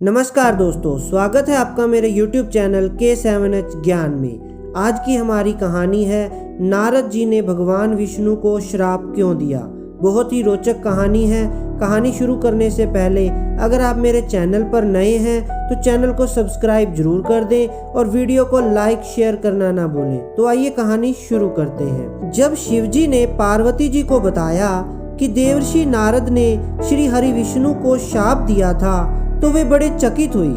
नमस्कार दोस्तों, स्वागत है आपका मेरे YouTube चैनल K7H ज्ञान में। आज की हमारी कहानी है नारद जी ने भगवान विष्णु को श्राप क्यों दिया। बहुत ही रोचक कहानी है। कहानी शुरू करने से पहले अगर आप मेरे चैनल पर नए हैं तो चैनल को सब्सक्राइब जरूर कर दें और वीडियो को लाइक शेयर करना ना भूलें। तो आइए कहानी शुरू करते हैं। जब शिवजी ने पार्वती जी को बताया कि देवर्षि नारद ने श्री हरि विष्णु को शाप दिया था तो वे बड़े चकित हुई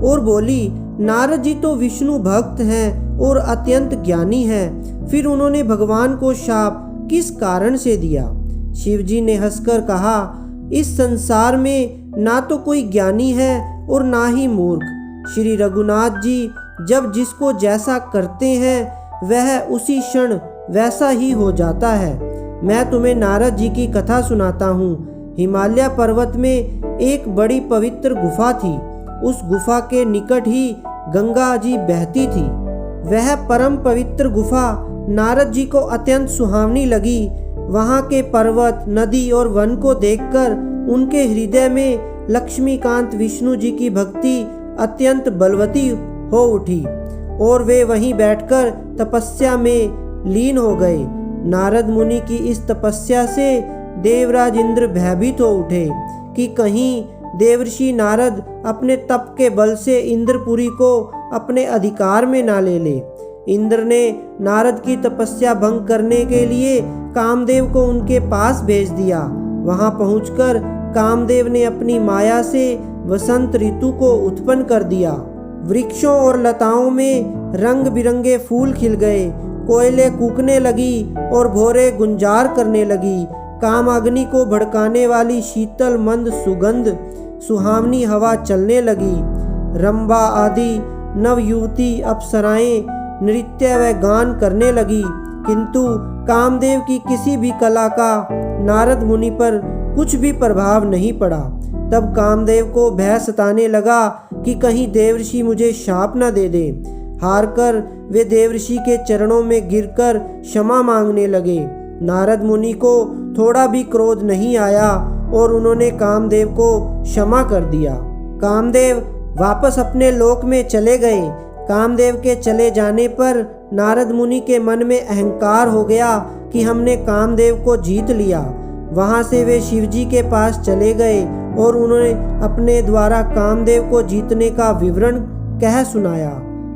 और बोली, नारद जी तो विष्णु भक्त हैं और अत्यंत ज्ञानी हैं, फिर उन्होंने भगवान को शाप किस कारण से दिया। शिवजी ने हंसकर कहा, इस संसार में ना तो कोई ज्ञानी है और ना ही मूर्ख। श्री रघुनाथ जी जब जिसको जैसा करते हैं वह उसी क्षण वैसा ही हो जाता है। मैं तुम्हें नारद जी की कथा सुनाता हूँ। हिमालय पर्वत में एक बड़ी पवित्र गुफा थी। उस गुफा के निकट ही गंगा जी बहती थी। वह परम पवित्र गुफा नारद जी को अत्यंत सुहावनी लगी। वहाँ के पर्वत, नदी और वन को देखकर उनके हृदय में लक्ष्मीकांत विष्णु जी की भक्ति अत्यंत बलवती हो उठी और वे वहीं बैठकर तपस्या में लीन हो गए। नारद मुनि की इस तपस्या से देवराज इंद्र भयभीत हो उठे कि कहीं देवर्षि नारद अपने तप के बल से इंद्रपुरी को अपने अधिकार में ना ले ले। इंद्र ने नारद की तपस्या भंग करने के लिए कामदेव को उनके पास भेज दिया। वहां पहुंचकर कामदेव ने अपनी माया से वसंत ऋतु को उत्पन्न कर दिया। वृक्षों और लताओं में रंग बिरंगे फूल खिल गए, कोयले कूकने लगी और भोरे गुंजार करने लगी। काम अग्नि को भड़काने वाली शीतल मंद सुगंध सुहावनी हवा चलने लगी। रंभा आदि नव युवती अप्सराएं नृत्य व गान करने लगी, किंतु कामदेव की किसी भी कला का नारद मुनि पर कुछ भी प्रभाव नहीं पड़ा। तब कामदेव को भय सताने लगा कि कहीं देवर्षि मुझे शाप न दे दे। हार कर वे देवर्षि के चरणों में गिरकर क्षमा मांगने लगे। नारद मुनि को थोड़ा भी क्रोध नहीं आया और उन्होंने कामदेव को क्षमा कर दिया। कामदेव वापस अपने लोक में चले गए। कामदेव के चले जाने पर नारद मुनि के मन में अहंकार हो गया कि हमने कामदेव को जीत लिया। वहां से वे शिवजी के पास चले गए और उन्होंने अपने द्वारा कामदेव को जीतने का विवरण कह सुनाया।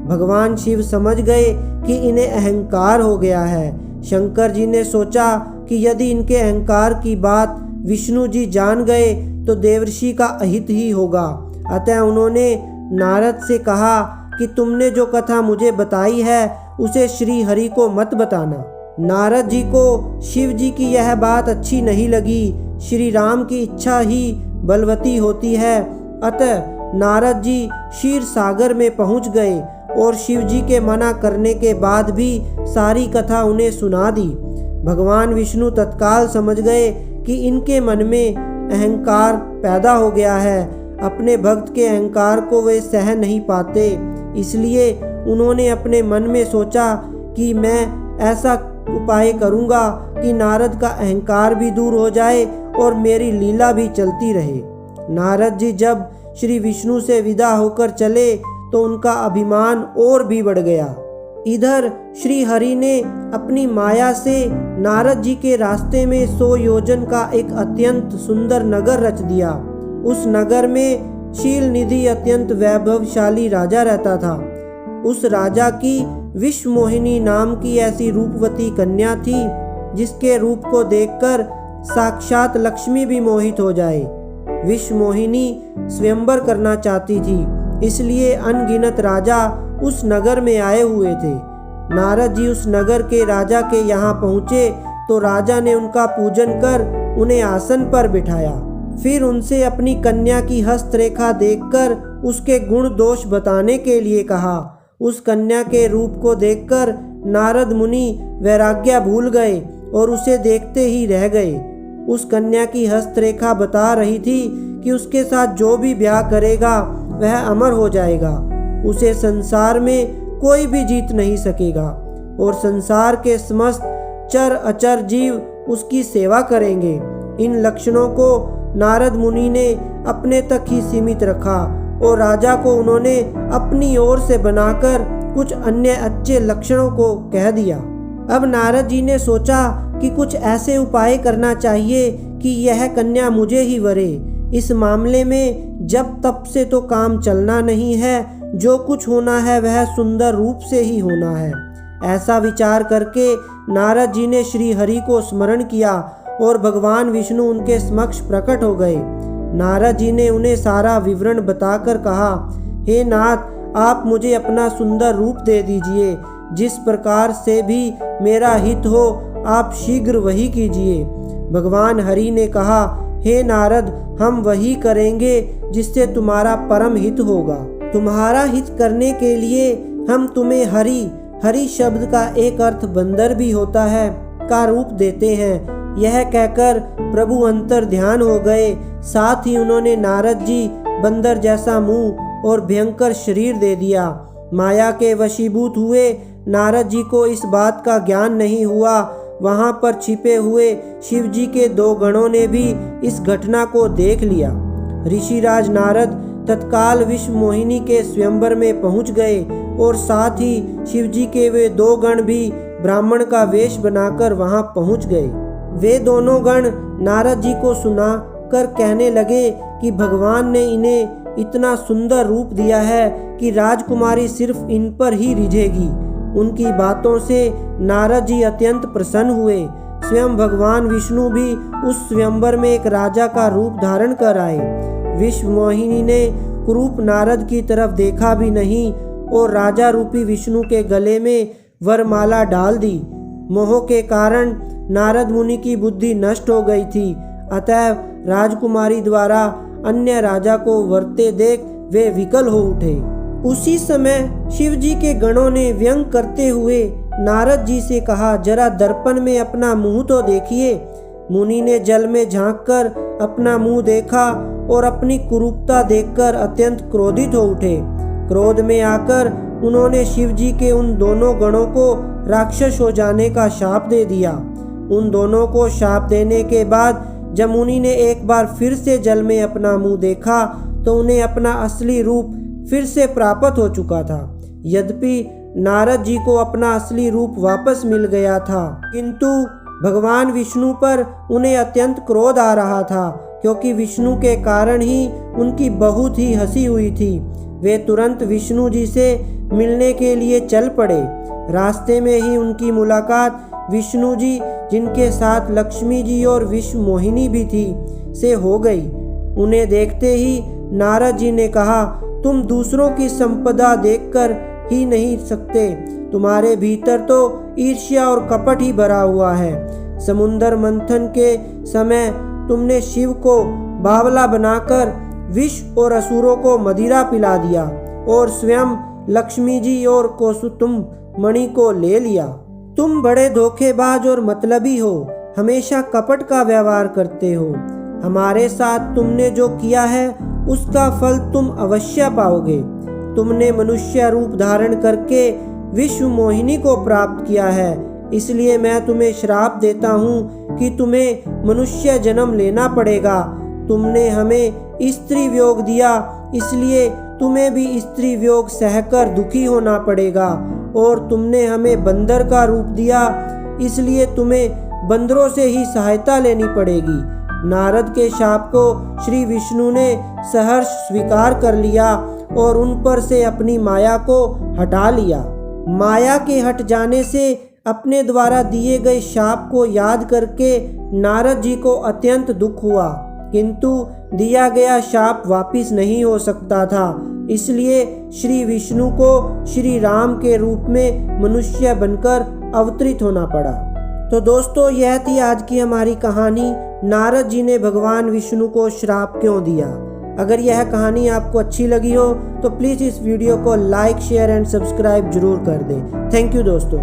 भगवान शिव समझ गए कि इन्हें अहंकार हो गया है। शंकर जी ने सोचा कि यदि इनके अहंकार की बात विष्णु जी जान गए तो देवर्षि का अहित ही होगा। अतः उन्होंने नारद से कहा कि तुमने जो कथा मुझे बताई है उसे श्री हरि को मत बताना। नारद जी को शिव जी की यह बात अच्छी नहीं लगी। श्री राम की इच्छा ही बलवती होती है। अतः नारद जी क्षीर सागर में पहुंच गए और शिवजी के मना करने के बाद भी सारी कथा उन्हें सुना दी। भगवान विष्णु तत्काल समझ गए कि इनके मन में अहंकार पैदा हो गया है। अपने भक्त के अहंकार को वे सह नहीं पाते, इसलिए उन्होंने अपने मन में सोचा कि मैं ऐसा उपाय करूंगा कि नारद का अहंकार भी दूर हो जाए और मेरी लीला भी चलती रहे। नारद जी जब श्री विष्णु से विदा होकर चले तो उनका अभिमान और भी बढ़ गया। इधर श्री हरि ने अपनी माया से नारद जी के रास्ते में 100 योजन का एक अत्यंत सुंदर नगर रच दिया। उस नगर में शील निधि अत्यंत वैभवशाली राजा रहता था। उस राजा की विश्व मोहिनी नाम की ऐसी रूपवती कन्या थी जिसके रूप को देखकर साक्षात लक्ष्मी भी मोहित हो जाए। विश्व मोहिनी स्वयंवर करना चाहती थी, इसलिए अनगिनत राजा उस नगर में आए हुए थे। नारद जी उस नगर के राजा के यहाँ पहुँचे तो राजा ने उनका पूजन कर उन्हें आसन पर बिठाया। फिर उनसे अपनी कन्या की हस्तरेखा देखकर उसके गुण दोष बताने के लिए कहा। उस कन्या के रूप को देखकर नारद मुनि वैराग्य भूल गए और उसे देखते ही रह गए। उस कन्या की हस्तरेखा बता रही थी कि उसके साथ जो भी ब्याह करेगा वह अमर हो जाएगा। उसे संसार में कोई भी जीत नहीं सकेगा और संसार के समस्त चर अचर जीव उसकी सेवा करेंगे। इन लक्षणों को नारद मुनि ने अपने तक ही सीमित रखा और राजा को उन्होंने अपनी ओर से बनाकर कुछ अन्य अच्छे लक्षणों को कह दिया। अब नारद जी ने सोचा कि कुछ ऐसे उपाय करना चाहिए कि यह कन्या मुझे ही वरे। इस मामले में जब तब से तो काम चलना नहीं है, जो कुछ होना है वह सुंदर रूप से ही होना है। ऐसा विचार करके नारद जी ने श्री हरि को स्मरण किया और भगवान विष्णु उनके समक्ष प्रकट हो गए। नारद जी ने उन्हें सारा विवरण बताकर कहा, हे नाथ, आप मुझे अपना सुंदर रूप दे दीजिए। जिस प्रकार से भी मेरा हित हो आप शीघ्र वही कीजिए। भगवान हरि ने कहा, हे नारद, हम वही करेंगे जिससे तुम्हारा परम हित होगा। तुम्हारा हित करने के लिए हम तुम्हें हरि शब्द का एक अर्थ बंदर भी होता है का रूप देते हैं। यह कहकर प्रभु अंतर ध्यान हो गए। साथ ही उन्होंने नारद जी बंदर जैसा मुंह और भयंकर शरीर दे दिया। माया के वशीभूत हुए नारद जी को इस बात का ज्ञान नहीं हुआ। वहां पर छिपे हुए शिव जी के 2 गणों ने भी इस घटना को देख लिया। ऋषिराज नारद तत्काल विश्व मोहिनी के स्वयंवर में पहुंच गए और साथ ही शिव जी के वे 2 गण भी ब्राह्मण का वेश बनाकर वहां पहुंच गए। वे दोनों गण नारद जी को सुना कर कहने लगे कि भगवान ने इन्हें इतना सुंदर रूप दिया है कि राजकुमारी सिर्फ इन पर ही रिझेगी। उनकी बातों से नारद जी अत्यंत प्रसन्न हुए। स्वयं भगवान विष्णु भी उस स्वयंवर में एक राजा का रूप धारण कर आए। विश्व मोहिनी ने कुरूप नारद की तरफ देखा भी नहीं और राजा रूपी विष्णु के गले में वरमाला डाल दी। मोह के कारण नारद मुनि की बुद्धि नष्ट हो गई थी। अतः राजकुमारी द्वारा अन्य राजा को वरते देख वे विकल हो उठे। उसी समय शिव जी के गणों ने व्यंग करते हुए नारद जी से कहा, जरा दर्पण में अपना मुंह तो देखिए। मुनि ने जल में झांककर अपना मुंह देखा और अपनी कुरूपता देखकर अत्यंत क्रोधित हो उठे। क्रोध में आकर उन्होंने शिव जी के उन दोनों गणों को राक्षस हो जाने का शाप दे दिया। उन दोनों को शाप देने के बाद जब मुनि ने एक बार फिर से जल में अपना मुंह देखा तो उन्हें अपना असली रूप फिर से प्राप्त हो चुका था। यद्यपि नारद जी को अपना असली रूप वापस मिल गया था, किंतु भगवान विष्णु पर उन्हें अत्यंत क्रोध आ रहा था, क्योंकि विष्णु के कारण ही उनकी बहुत ही हंसी हुई थी। वे तुरंत विष्णु जी से मिलने के लिए चल पड़े। रास्ते में ही उनकी मुलाकात विष्णु जी, जिनके साथ लक्ष्मी जी और विश्व मोहिनी भी थी, से हो गई। उन्हें देखते ही नारद जी ने कहा, तुम दूसरों की संपदा देखकर ही नहीं सकते, तुम्हारे भीतर तो ईर्ष्या और कपट ही भरा हुआ है। समुद्र मंथन के समय तुमने शिव को बावला बनाकर विष और असुरों को मदिरा पिला दिया और स्वयं लक्ष्मी जी और कौसुतुम मणि को ले लिया। तुम बड़े धोखेबाज और मतलबी हो, हमेशा कपट का व्यवहार करते हो। हमारे साथ तुमने जो किया है उसका फल तुम अवश्य पाओगे। तुमने मनुष्य रूप धारण करके विश्व मोहिनी को प्राप्त किया है, इसलिए मैं तुम्हें श्राप देता हूँ कि तुम्हें मनुष्य जन्म लेना पड़ेगा। तुमने हमें स्त्री वियोग दिया, इसलिए तुम्हें भी स्त्री वियोग सहकर दुखी होना पड़ेगा। और तुमने हमें बंदर का रूप दिया, इसलिए तुम्हें बंदरों से ही सहायता लेनी पड़ेगी। नारद के शाप को श्री विष्णु ने सहर्ष स्वीकार कर लिया और उन पर से अपनी माया को हटा लिया। माया के हट जाने से अपने द्वारा दिए गए शाप को याद करके नारद जी को अत्यंत दुख हुआ, किंतु दिया गया शाप वापिस नहीं हो सकता था। इसलिए श्री विष्णु को श्री राम के रूप में मनुष्य बनकर अवतरित होना पड़ा। तो दोस्तों, यह थी आज की हमारी कहानी, नारद जी ने भगवान विष्णु को श्राप क्यों दिया। अगर यह कहानी आपको अच्छी लगी हो तो प्लीज़ इस वीडियो को लाइक, शेयर एंड सब्सक्राइब जरूर कर दें। थैंक यू दोस्तों।